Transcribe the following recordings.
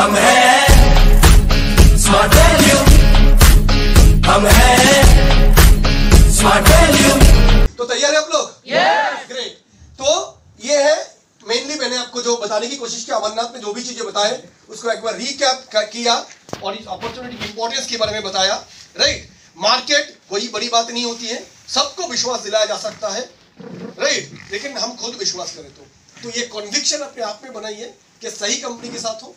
हम हैं smart value, हम हैं स्मार्ट वैल्यू। तो तैयार है आप लोग? यस। ग्रेट। तो ये है मेनली मैंने आपको जो बताने की कोशिश की, अमरनाथ में जो भी चीजें बताए उसको एक बार रिकैप किया और इस अपॉर्चुनिटी की इंपॉर्टेंस के बारे में बताया। राइट, मार्केट कोई बड़ी बात नहीं होती है, सबको विश्वास दिलाया जा सकता है। राइट, लेकिन हम खुद विश्वास करें तो ये कॉन्विक्शन अपने आप में बनाइए कि सही कंपनी के साथ हो।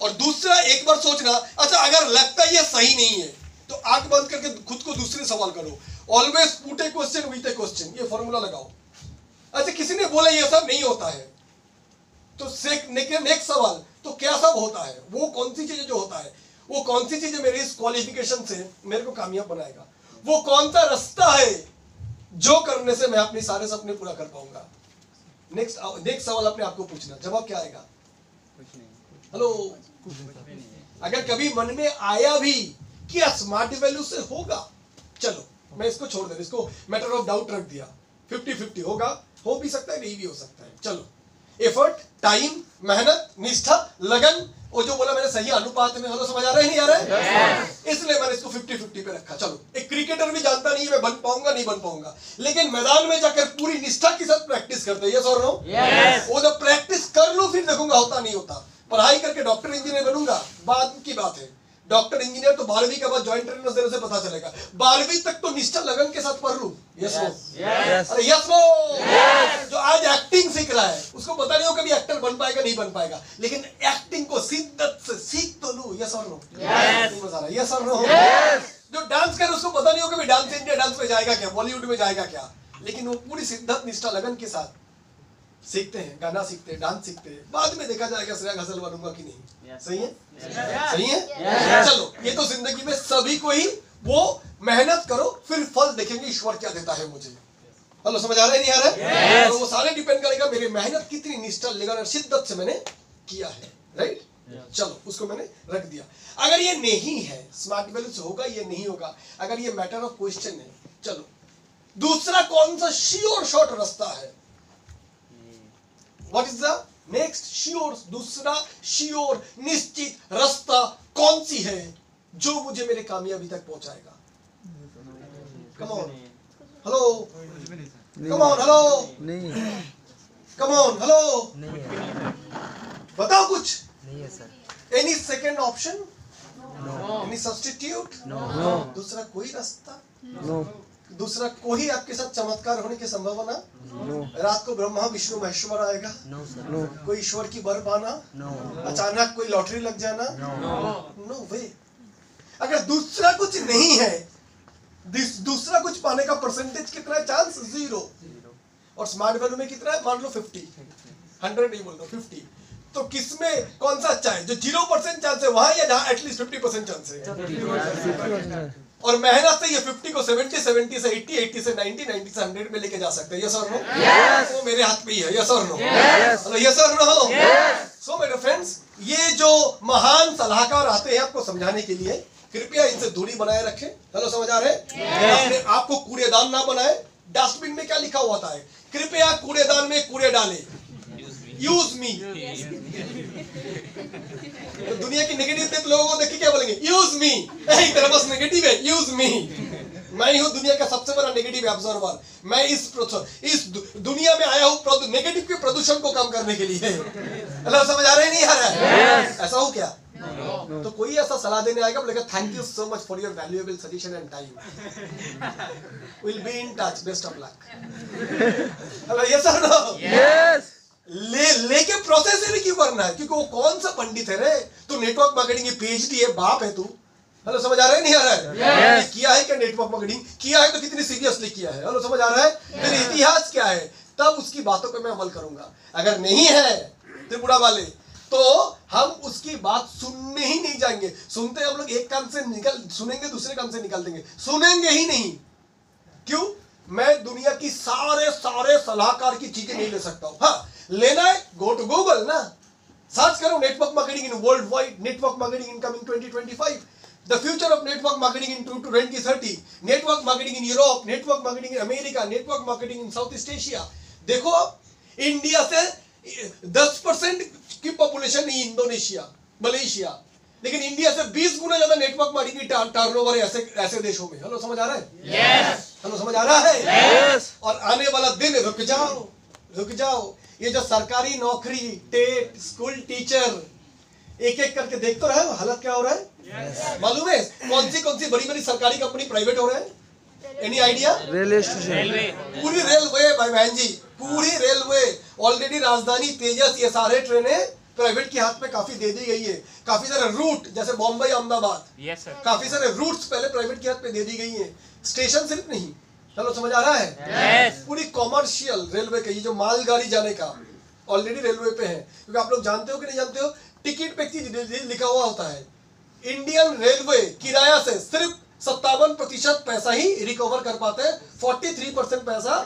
और दूसरा, एक बार सोचना, अच्छा अगर लगता है ये सही नहीं है तो आंख बंद करके खुद को दूसरे सवाल करो। Always put A question with A question, ये फॉर्मूला लगाओ। अच्छा किसी ने बोला ये सब नहीं होता है तो नेक्स्ट सवाल, तो क्या सब होता है? वो कौन सी चीजें जो होता है, वो कौन सी चीजें मेरे इस क्वालिफिकेशन से मेरे को कामयाब बनाएगा? वो कौन सा रास्ता है जो करने से मैं अपने सारे सपने पूरा कर पाऊंगा? नेक्स्ट सवाल अपने आपको पूछना, जवाब क्या आएगा? हेलो, अगर कभी मन में आया भी कि स्मार्ट वैल्यू से होगा, चलो मैं इसको छोड़ दे, इसको मैटर ऑफ डाउट रख दिया, 50-50 होगा, हो भी सकता है नहीं भी हो सकता है। चलो, एफर्ट, टाइम, मेहनत, निष्ठा, लगन, वो जो बोला मैंने सही अनुपात में। हेलो, समझ आ रहा है नहीं आ रहा है? इसलिए मैंने इसको 50-50 पे रखा। चलो, एक क्रिकेटर भी जानता नहीं मैं बन पाऊंगा नहीं बन पाऊंगा, लेकिन मैदान में जाकर पूरी निष्ठा के साथ प्रैक्टिस करते हैं। यस और नो? वो जब प्रैक्टिस कर लो फिर देखूंगा होता नहीं होता। पढ़ाई करके डॉक्टर इंजीनियर बनूंगा बाद की बात है, डॉक्टर इंजीनियर तो 12वीं के बाद ज्वाइंट ट्रेनर्स देने से पता चलेगा। 12वीं तक तो निष्ठा लगन के साथ पढ़ लूं। Yes no? अरे यस नो? जो आज एक्टिंग सीख रहा है उसको पता नहीं हो कभी एक्टर बन पाएगा नहीं बन पाएगा, लेकिन एक्टिंग को शिद्दत से सीख तो लूं। यस और नो? मजा आ रहा है? यस और नो? जो डांस करे उसको पता नहीं हो कभी डांस इंडिया डांस में जाएगा क्या, बॉलीवुड में जाएगा क्या, लेकिन वो पूरी शिद्दत निष्ठा लगन के साथ सीखते हैं, गाना सीखते हैं, डांस सीखते हैं, बाद में देखा जाएगा श्रेया घोषाल बनूंगा कि नहीं। सही है? सही है? चलो, ये तो जिंदगी में सभी को ही वो मेहनत करो फिर फल देखेंगे ईश्वर क्या देता है मुझे। हेलो, समझ आ रहा है नहीं आ रहा है? तो वो सारे डिपेंड करेगा मेरी मेहनत कितनी निष्ठा लगन और शिद्दत से मैंने किया है। राइट, चलो उसको मैंने रख दिया। अगर ये नहीं है, स्मार्ट वैल्यू से होगा ये नहीं होगा, अगर ये मैटर ऑफ क्वेश्चन है, चलो दूसरा कौन सा श्योर शॉर्ट रास्ता है? What is the next sure, दूसरा श्योर निश्चित रास्ता कौन सी है जो मुझे मेरे कामयाबी तक पहुंचाएगा? Come on, hello, come on, hello, come on, hello, बताओ कुछ। नहीं है sir. Any second option? No. Any substitute? No. दूसरा कोई रास्ता? No. दूसरा कोई आपके साथ चमत्कार होने की संभावना? No. रात को ब्रह्मा विष्णु महेश्वर आएगा? No, sir. No. कोई ईश्वर की बर पाना? No. अचानक कोई लॉटरी लग जाना? No way. अगर दूसरा कुछ नहीं है, दूसरा कुछ पाने का परसेंटेज कितना है? चांस 0। और स्मार्ट वैल्यू में कितना है? मान लो 50, 100 नहीं बोल रहा, 50। तो किसमें कौन सा अच्छा है? जो 0% चांस है वहां, या जहां एटलीस्ट 50% चांस है? और मेहनत से ये 50 को 70, 70 से 80, 80 से 90, 90 से 100 में लेके जा सकते हैं। यस और नो? वो मेरे हाथ में ही है। यस और नो? यस और नो? सो मेरे फ्रेंड्स, ये जो महान सलाहकार आते हैं आपको समझाने के लिए, कृपया इनसे दूरी बनाए रखें। हेलो, समझ आ रहे हैं? अपने आप को कूड़ेदान ना बनाए। डस्टबिन में क्या लिखा हुआ था? कृपया कूड़ेदान में कूड़े डाले, यूज मी। तो दुनिया की नेगेटिव लोगों को देख के क्या बोलेंगे? Use me. तेरा बस नेगेटिव है, यूज मी। मैं हूं दुनिया का सबसे बड़ा नेगेटिव ऑब्जर्वर। मैं इस दुनिया में आया हूं नेगेटिव के प्रदूषण को कम करने के लिए। हेलो, समझ आ रहा है नहीं आ रहा है? ऐसा हो क्या? तो कोई ऐसा सलाह देने आएगा, बोलेगा thank you so much for your valuable suggestion and time, will be in touch, best of luck. Hello, yes और नो? यस। लेके प्रोसेस ही क्यों करना है? क्योंकि वो कौन सा पंडित है रे? तू नेटवर्क मार्केटिंग की पीएचडी है, बाप है तू। हेलो, समझ आ रहा है नहीं आ रहा है? yes. किया है क्या नेटवर्क मार्केटिंग? किया है तो कितनी सीरियसली किया है? हेलो, समझ आ रहा है? फिर इतिहास क्या है? तब उसकी बातों पे मैं अमल करूंगा। अगर नहीं है त्रिपुरा वाले, तो हम उसकी बात सुनने ही नहीं जाएंगे। सुनते हम लोग एक कान से सुनेंगे, दूसरे कान से निकाल देंगे, सुनेंगे ही नहीं। क्यों? मैं दुनिया की सारे सलाहकार की चीजें नहीं ले सकता हूं। हाँ, लेना है गो टू गूगल ना, सर्च करो network marketing in world wide, network marketing in coming 2025, the future of network marketing in 2030, network marketing in Europe, network marketing in America, network marketing in south east Asia. देखो, India से 10% की population नहीं Indonesia, Malaysia, लेकिन India से 20 गुना ज्यादा network marketing turnover है ऐसे देशों में। हेलो समझ आ रहा है? यस। हेलो समझ आ रहा है? यस। और आने वाला दिन रुक जाओ, ये जो सरकारी नौकरी, टेट, स्कूल टीचर, एक एक करके देख तो रहे हो हालत क्या हो रहा है। yes. मालूम है कौन सी बड़ी सरकारी कंपनी प्राइवेट हो रहे हैं? Any idea? रेलवे स्टेशन, पूरी रेलवे भाई बहन जी, पूरी रेलवे ऑलरेडी राजधानी, तेजस, ये सारे ट्रेनें प्राइवेट के हाथ में काफी दे दी गई है। काफी सारे रूट जैसे बॉम्बे अहमदाबाद, yes, काफी सारे रूट्स पहले प्राइवेट के हाथ में दे दी गई है। स्टेशन सिर्फ नहीं, चलो समझ आ रहा है? yes. पूरी कॉमर्शियल रेलवे का ये जो मालगाड़ी जाने का ऑलरेडी रेलवे पे है। क्योंकि आप लोग जानते हो कि नहीं जानते हो, टिकट पे लिखा हुआ होता है इंडियन रेलवे किराया से सिर्फ 57% पैसा ही रिकवर कर पाते हैं। 43% पैसा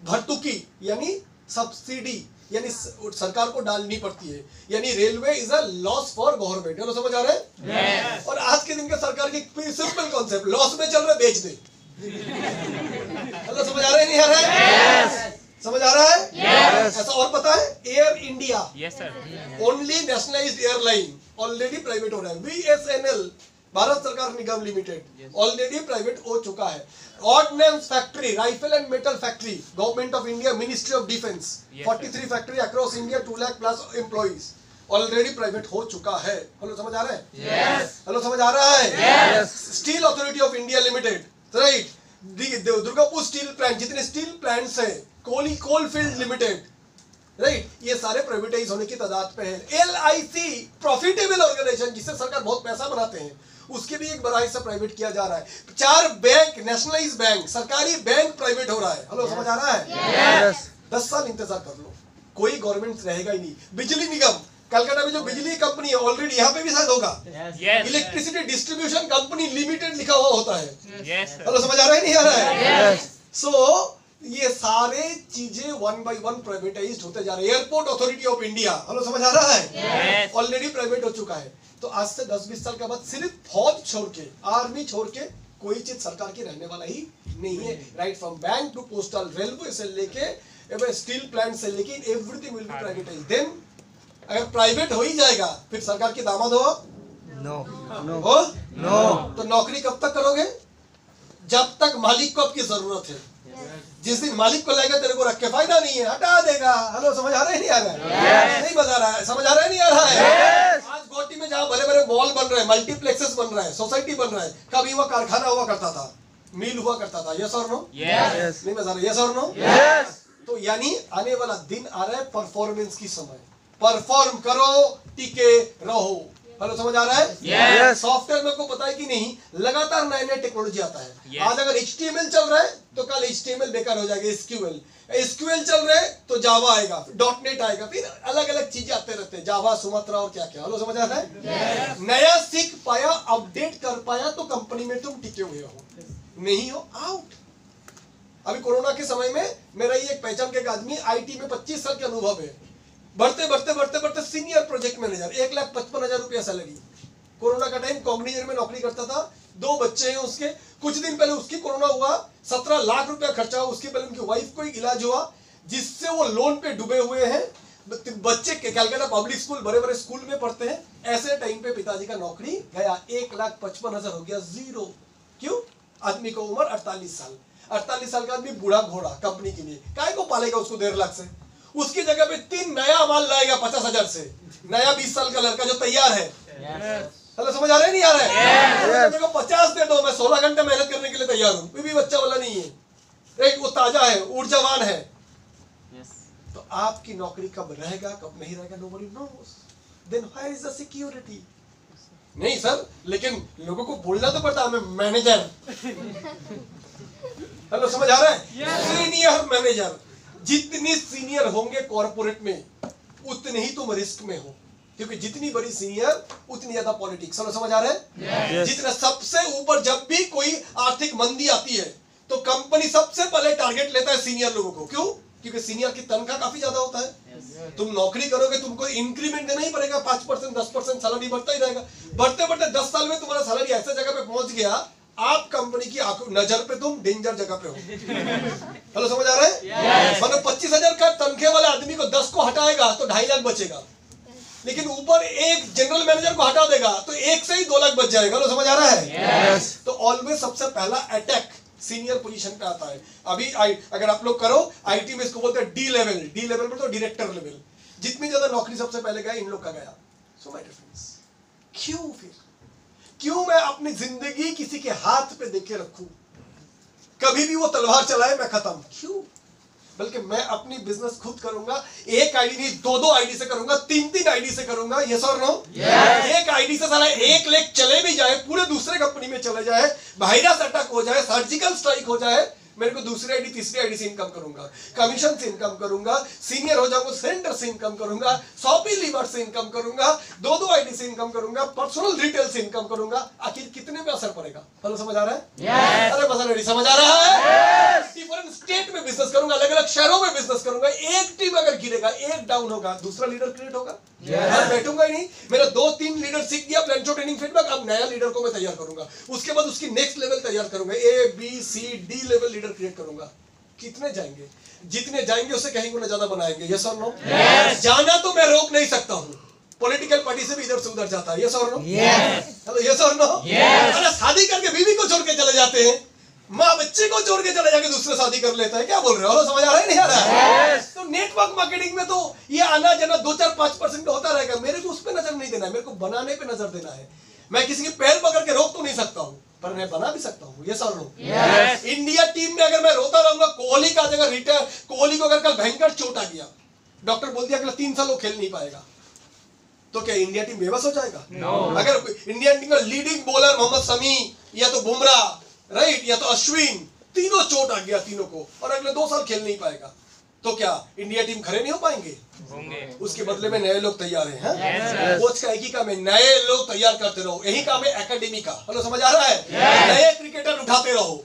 भर्तुकी यानी सब्सिडी यानी सरकार को डालनी पड़ती है। यानी railway is a loss for government. Hello समझ आ रहा है? yes. और आज के दिन के सरकार की सिंपल कॉन्सेप्ट, लॉस में चल रहा है बेच दे। हेलो समझ आ रहा है नहीं आ रहा है? yes. समझ आ रहा है? yes. ऐसा और पता है air India, yes, only nationalised airline, already private हो रहा है। BSNL भारत सरकार निगम लिमिटेड ऑलरेडी प्राइवेट हो चुका है। Ordnance factory, rifle and metal factory, government of India, ministry of defence, 43 factory across India, 2 lakh plus employees, already private हो चुका है। हेलो समझ आ रहा है? yes. हेलो समझ आ रहा है? yes. Steel authority of India limited, right, Durgapur steel plant, जितने स्टील प्लांट्स है, कोल फील्ड लिमिटेड, राइट, ये सारे प्राइवेटाइज होने की तादाद पे है। LIC प्रॉफिटेबल ऑर्गेनाइजेशन जिससे सरकार बहुत पैसा बनाते हैं, उसके भी एक बड़ा हिस्सा प्राइवेट किया जा रहा है। 4 बैंक, नेशनलाइज बैंक, सरकारी बैंक प्राइवेट हो रहा है। हेलो समझ आ रहा है? yes. 10 साल इंतजार कर लो, कोई गवर्नमेंट रहेगा ही नहीं। बिजली निगम, कलकत्ता में जो बिजली कंपनी है ऑलरेडी यहाँ पे भी शायद होगा, इलेक्ट्रिसिटी डिस्ट्रीब्यूशन कंपनी लिमिटेड लिखा हुआ होता है। हेलो समझ आ रहा है नहीं आ रहा है? सो ये सारे चीजें 1 by 1 प्राइवेटाइज्ड होते जा रहे हैं। Airport authority of India, hello समझ आ रहा है? ऑलरेडी प्राइवेट हो चुका है। तो आज से 10-20 साल के बाद सिर्फ फौज छोड़ के, आर्मी छोड़ के कोई चीज सरकार की रहने वाला ही नहीं है। Right from bank to postal, railway से लेके स्टील प्लांट से लेके everything will be privatised. Then अगर प्राइवेट हो ही जाएगा फिर सरकार के दामाद हो? नो। तो नौकरी कब तक करोगे? जब तक मालिक को आपकी जरूरत है। जिस दिन मालिक को लगेगा तेरे को रख के फायदा नहीं है, हटा देगा। हेलो समझ आ रहा है नहीं आ रहा है? नहीं बता रहा है, समझ आ रहा है नहीं आ रहा है? आज गोटी में जहाँ बड़े बड़े मॉल बन रहे हैं, मल्टीप्लेक्सेस बन रहा है, सोसाइटी बन रहा है, कभी वह कारखाना हुआ करता था, मिल हुआ करता था। यस और नो? नहीं बता रहा, यस और नो? तो यानी आने वाला दिन आ रहा है परफॉर्मेंस की समय। परफॉर्म करो, टिके रहो। हेलो समझ आ रहा है? yes. सॉफ्टवेयर में को पता है कि नहीं, लगातार नए टेक्नोलॉजी आता है। yes. आज अगर HTML चल रहा है तो कल HTML बेकार हो जाएगा। SQL चल रहा है तो जावा आएगा, .NET आएगा, फिर अलग अलग चीजें आते रहते हैं, जावा, सुमात्रा और क्या क्या। हेलो समझ आ रहा है? yes. नया सीख पाया, अपडेट कर पाया तो कंपनी में तुम टिके हुए हो, नहीं हो आउट। अभी कोरोना के समय में मेरा ये एक पहचान के एक आदमी IT में 25 साल के अनुभव है, बढ़ते सीनियर प्रोजेक्ट मैनेजर, 1,55,000 रुपया सैलरी। कोरोना का टाइम कॉग्निजर में नौकरी करता था, 2 बच्चे हैं उसके। कुछ दिन पहले उसकी कोरोना हुआ, 17 लाख रुपया खर्चा हुआ। उसके पहले उनकी वाइफ को इलाज हुआ जिससे वो लोन पे डूबे हुए हैं। बच्चे कलकत्ता पब्लिक स्कूल, बड़े बड़े स्कूल में पढ़ते हैं। ऐसे टाइम पे पिताजी का नौकरी गया, 1,55,000 हो गया, जीरो। क्यों? आदमी को उम्र 48 साल, 48 साल का आदमी बूढ़ा घोड़ा कंपनी के लिए, काय को पालेगा उसको 1.5 लाख से? उसकी जगह पे 3 नया माल लाएगा 50,000 से, नया 20 साल का लड़का जो तैयार है। हेलो समझ आ रहा है नहीं आ रहा है? मेरे को 50 दे दो, मैं 16 घंटे मेहनत करने के लिए तैयार हूँ। कोई भी बच्चा वाला नहीं है, एक वो ताजा है, ऊर्जावान है। तो आपकी नौकरी कब रहेगा कब नहीं रहेगा, nobody knows. Then where is the security? नहीं सर, लेकिन लोगों को बोलना तो पड़ता है, मैं मैनेजर। हेलो समझ आ रहा है? Senior manager. जितनी सीनियर होंगे कॉर्पोरेट में उतने ही तुम रिस्क में हो, क्योंकि जितनी बड़ी सीनियर उतनी ज्यादा पॉलिटिक्स। समझ आ रहा है? yes. जितना सबसे ऊपर, जब भी कोई आर्थिक मंदी आती है तो कंपनी सबसे पहले टारगेट लेता है सीनियर लोगों को। क्यों? क्योंकि सीनियर की तनख्वाह काफी ज्यादा होता है। yes. तुम नौकरी करोगे, तुमको इंक्रीमेंट देना ही पड़ेगा, 5% 10% सैलरी बढ़ता ही रहेगा। बढ़ते बढ़ते 10 साल में तुम्हारा सैलरी ऐसे जगह पे पहुंच गया, आप कंपनी की नजर पे तुम डेंजर जगह पे हो। हेलो समझ आ रहा है? yes. मतलब 25,000 का तनख्वाह वाले आदमी को 10 को हटाएगा तो 2.5 लाख बचेगा, लेकिन ऊपर एक जनरल मैनेजर को जाएगा तो 1 से ही 2 लाख बच जाएगा। लो समझ आ रहा है? तो ऑलवेज सबसे पहला अटैक सीनियर पोजीशन पे आता है। अभी अगर आप लोग करो आईटी में इसको बोलते हैं डी लेवल में तो डायरेक्टर लेवल। जितनी ज्यादा नौकरी सबसे पहले गया इन लोग का गया। सो माय डियर फ्रेंड्स, क्यों मैं अपनी जिंदगी किसी के हाथ पे देके रखूं? कभी भी वो तलवार चलाए मैं खत्म, क्यों? बल्कि मैं अपनी बिजनेस खुद करूंगा। एक आईडी नहीं, 2 आईडी से करूंगा, 3 आईडी से करूंगा। यस और नो? एक आईडी से साला 1 लाख चले भी जाए, पूरे दूसरे कंपनी में चले जाए, वायरस अटैक हो जाए, सर्जिकल स्ट्राइक हो जाए, मेरे को दूसरी आईडी तीसरी आईडी से इनकम करूंगा, कमीशन से इनकम करूंगा, सीनियर हो जाऊंगा सेंटर से इनकम करूंगा, शॉपी लीवर से इनकम करूंगा, 2 आईडी से इनकम करूंगा, पर्सनल रिटेल से इनकम करूंगा। आखिर कितने पे असर पड़ेगा? हेलो समझ आ रहा है? अरे बस रेडी समझ आ रहा है? डिफरेंट स्टेट में बिजनेस करूंगा, अलग अलग शहरों में बिजनेस करूंगा। एक टीम अगर गिरेगा, एक डाउन होगा, दूसरा लीडर क्रिएट होगा। मैं बैठूंगा ही नहीं। मेरा 2-3 लीडर सीख गया प्लान ट्रेनिंग फीडबैक, अब नया लीडर को मैं तैयार करूंगा, उसके बाद उसकी नेक्स्ट लेवल तैयार करूंगा, A-B-C-D लेवल लीडर क्रिएट करूंगा। कितने जाएंगे? जितने जाएंगे उससे कहीं गुना ज्यादा बनाएंगे। यस और नो? जाना तो मैं रोक नहीं सकता हूँ, पॉलिटिकल पार्टी से भी इधर से उधर जाता है। यस और नो? हेलो यस और नो? अरे शादी करके बीवी को छोड़ के चले जाते हैं, माँ बच्चे को छोड़ के चले जाके दूसरे शादी कर लेता है। क्या बोल रहे हो? समझ आ रहा है नहीं आ रहा है? तो नेटवर्क मार्केटिंग में तो ये आना जाना 2-4-5% होता रहेगा। मेरे को उस पर नजर नहीं देना है, मेरे को बनाने पे नजर देना है। मैं किसी के पैर पकड़ के रोक तो नहीं सकता हूँ, पर मैं बना भी सकता हूँ। ये सर नो? इंडिया टीम में अगर मैं रोता रहूंगा, कोहली का जगह रिटायर, कोहली को अगर कल भयंकर चोट आ गया, डॉक्टर बोल दिया अगला 3 साल वो खेल नहीं पाएगा, तो क्या इंडिया टीम बेबस हो जाएगा? अगर इंडिया टीम का लीडिंग बॉलर मोहम्मद शमी या तो बुमराह, राइट, या तो अश्विन, तीनों चोट आ गया तीनों को, और अगले 2 साल खेल नहीं पाएगा, तो क्या इंडिया टीम खड़े नहीं हो पाएंगे? उसके बदले में नए लोग तैयार हैं। कोच का एक ही काम है, नए लोग तैयार करते रहो। यही काम है एकेडमी का। हेलो समझ आ रहा है? नए क्रिकेटर उठाते रहो,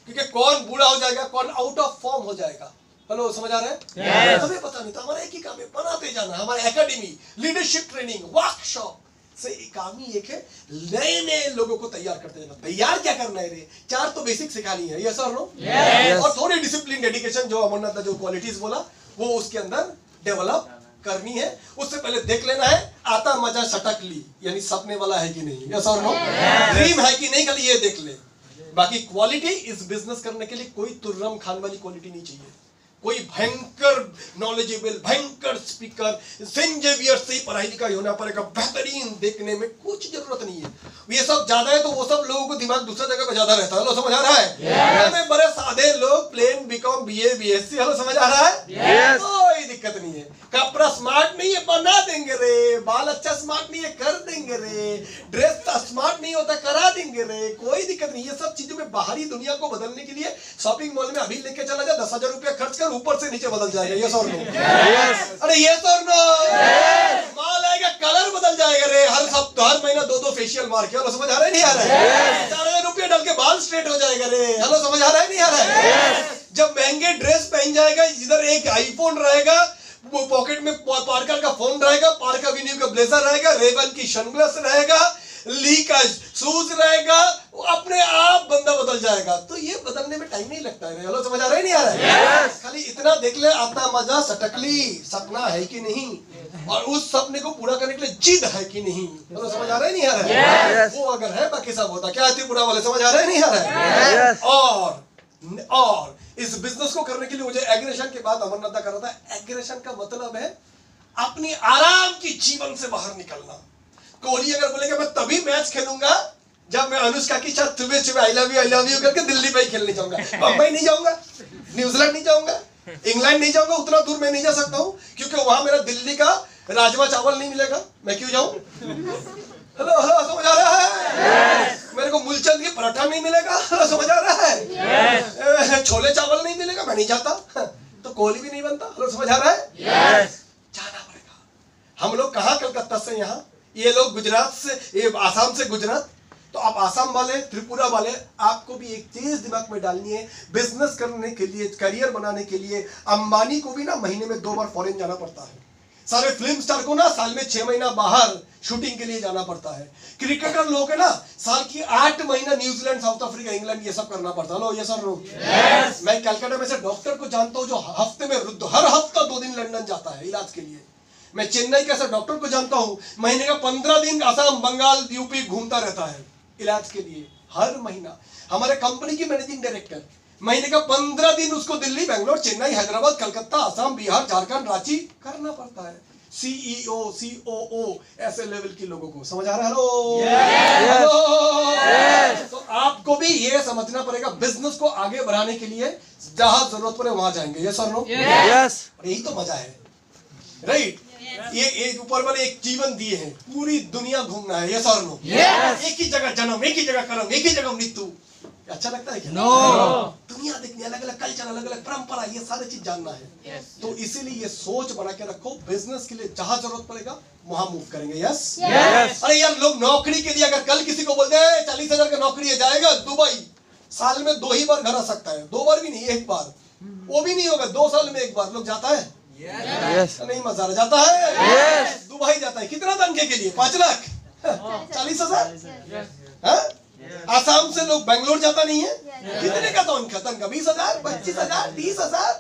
क्योंकि कौन बूढ़ा हो जाएगा, कौन आउट ऑफ फॉर्म हो जाएगा। हेलो समझ आ रहा है? हमें पता नहीं था, हमारा एक ही काम है, बनाते जाना। हमारा एकेडमी, लीडरशिप ट्रेनिंग, वर्कशॉप से काम ही एक है, नए नए लोगों को तैयार करते जाना। तैयार क्या करना है रे? 4 तो बेसिक सिखानी है। यस और नो? और थोड़ी डिसिप्लिन, डेडिकेशन, जो अमरनाथ जो क्वालिटीज बोला वो उसके अंदर डेवलप करनी है। उससे पहले देख लेना है आता मजा सटक ली, यानी सपने वाला है कि नहीं। यस और नो? ड्रीम है कि नहीं, खाली ये देख ले। बाकी क्वालिटी इस बिजनेस करने के लिए कोई तुर्रम खान वाली क्वालिटी नहीं चाहिए। कोई भयंकर नॉलेजेबल, भयंकर स्पीकर, सेंट जेवियर से ही पढ़ाई लिखाई होना पड़ेगा, बेहतरीन देखने में कुछ जरूरत नहीं है। ये सब ज्यादा है तो वो सब लोगों को दिमाग दूसरा जगह पे ज्यादा रहता है। हेलो समझ आ रहा है? हमें बड़े सादे लोग, plain BCom BA BSc. Hello समझ आ रहा है? कोई दिक्कत नहीं है। कपड़ा स्मार्ट नहीं है, बना देंगे रे। बाल अच्छा स्मार्ट नहीं है, कर देंगे रे। ड्रेस स्मार्ट नहीं होता, करा देंगे रे। कोई दिक्कत नहीं। ये सब चीजों में बाहरी दुनिया को बदलने के लिए शॉपिंग मॉल में अभी लेके चला जा, 10,000 रुपया खर्च कर, ऊपर से नीचे बदल जाएगा। यस और नो? अरे यस और नो? माल आएगा, कलर बदल जाएगा रे। हर महीना 2-2 फेशियल मार के। हेलो समझ आ रहा है नहीं आ रहा है? 4,000 रुपया डाल के बाल स्ट्रेट हो जाएगा रे। हेलो समझ आ रहा है नहीं आ रहा है? जब महंगे ड्रेस पहन जाएगा, इधर एक आईफोन रहेगा, वो पॉकेट में पार्कर का फोन रहेगा, पार्कर विन्यू का ब्लेजर रहेगा, रेबन की सनग्लास रहेगा, ली का शूज रहेगा, वो अपने आप बंदा बदल जाएगा। तो ये बदलने में टाइम नहीं लगता है। हेलो समझ आ रहा है नहीं आ रहा है? खाली इतना देख ले, आता मजा सटकली सपना है कि नहीं, और उस सपने को पूरा करने के लिए जिद है कि नहीं। हेलो समझ आ रहा है नहीं आ रहा है? वो अगर है बाकी सब होता। क्या त्रिपुरा वाले समझ आ रहा है नहीं आ रहा है? और इस बिजनेस को करने के लिए मुझे एग्रेशन के बाद अमरनाथ कर रहा था। एग्रेशन का मतलब है अपनी आराम की जीवन से बाहर निकलना। कोहली अगर बोलेगा मैं तभी मैच खेलूंगा जब मैं अनुष्का की साथ सुबह आई लव यू करके दिल्ली पे ही खेलने जाऊंगा। बम्बई नहीं जाऊंगा, न्यूजीलैंड नहीं जाऊंगा, इंग्लैंड नहीं जाऊंगा, उतना दूर मैं नहीं जा सकता हूँ, क्योंकि वहां मेरा दिल्ली का राजमा चावल नहीं मिलेगा। मैं क्यों जाऊं? हेलो हेलो समझ आ रहा है? मेरे को मूलचंद की पराठा नहीं मिलेगा। हेलो समझ आ रहा है? छोले चावल नहीं मिलेगा, मैं नहीं जाता। तो कोहली भी नहीं बनता। हेलो समझ आ रहा है? जाना पड़ेगा। हम लोग कहाँ, कलकत्ता से यहाँ, ये लोग गुजरात से, ये आसाम से गुजरात। तो आप आसाम वाले, त्रिपुरा वाले, आपको भी एक चीज दिमाग में डालनी है, बिजनेस करने के लिए, करियर बनाने के लिए। अंबानी को भी ना महीने में 2 बार फॉरेन जाना पड़ता है। सारे फिल्म स्टार को ना साल में 6 महीना बाहर शूटिंग के लिए जाना पड़ता है। क्रिकेटर लोग है ना साल की 8 महीना न्यूजीलैंड, साउथ अफ्रीका, इंग्लैंड ये सब करना पड़ता है। लो ये सर लो। मैं कलकत्ता में से डॉक्टर को जानता हूँ जो हफ्ते में हर हफ्ता 2 दिन लंदन जाता है इलाज के लिए। मैं चेन्नई के ऐसे डॉक्टर को जानता हूं, महीने का 15 दिन असम, बंगाल, यूपी घूमता रहता है इलाज के लिए हर महीना। हमारे कंपनी की मैनेजिंग डायरेक्टर महीने का 15 दिन उसको दिल्ली, बेंगलोर, चेन्नई, हैदराबाद, कलकत्ता, असम, बिहार, झारखंड, रांची करना पड़ता है। सीईओ, सीओओ ऐसे लेवल के लोगों को समझ आ रहा है? हेलो। तो आपको भी ये समझना पड़ेगा, बिजनेस को आगे बढ़ाने के लिए जहां जरूरत पड़े वहां जाएंगे। यस और नो? यस। यही तो मजा है, राइट? ये ऊपर वाले एक जीवन दिए हैं, पूरी दुनिया घूमना है। यस और नो? एक ही जगह जन्म, एक ही जगह कर्म, एक ही जगह मृत्यु। अच्छा लगता है क्या? नो। दुनिया देखनी, अलग अलग कल्चर, अलग अलग परंपरा, ये सारी चीज जानना है। तो इसीलिए ये सोच बना के रखो, बिजनेस के लिए जहां जरूरत पड़ेगा वहां मूव करेंगे। यस। अरे यार, लोग नौकरी के लिए अगर कल किसी को बोल दे 40,000 का नौकरी है, जाएगा दुबई, साल में 2 ही बार घर आ सकता है, 2 बार भी नहीं, 1 बार, वो भी नहीं होगा, 2 साल में 1 बार लोग जाता है। नहीं मजा आ जाता है। दुबई जाता है, कितना तनखे के लिए? 5 लाख, 40,000। आसाम से लोग बेंगलोर जाता नहीं है, कितने का तनखा? 20,000, 25,000, 30,000।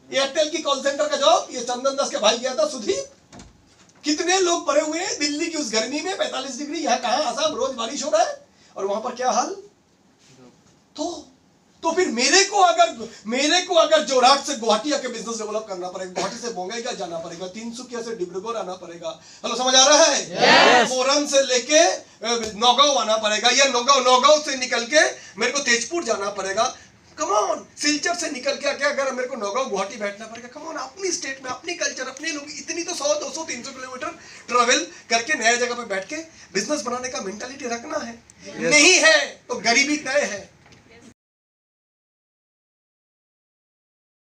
एयरटेल की कॉल सेंटर का जॉब, ये चंदन दास के भाई गया था, सुधीर। कितने लोग पड़े हुए हैं दिल्ली की उस गर्मी में, 45 डिग्री, यहाँ कहाँ आसाम, रोज बारिश हो रहा है, और वहां पर क्या हाल। तो फिर मेरे को अगर जोरहाट से गुवाहाटी आके बिजनेस डेवलप करना पड़ेगा, गुवाहाटी से बोंगईगांव जाना पड़ेगा, तिनसुकिया से डिब्रूगढ़ आना पड़ेगा। हेलो, समझ आ रहा है? मोरन से लेके नौगांव आना पड़ेगा, या नौगांव से निकल के मेरे को तेजपुर जाना पड़ेगा। कम ऑन, सिलचर से निकल के आके अगर मेरे को नौगांव गुवाहाटी बैठना पड़ेगा। कम ऑन, अपनी स्टेट में अपनी कल्चर, अपने लोग, इतनी तो 100, 200, 300 किलोमीटर ट्रेवल करके नया जगह पे बैठ के बिजनेस बनाने का मेंटालिटी रखना है। नहीं है तो गरीबी तय है।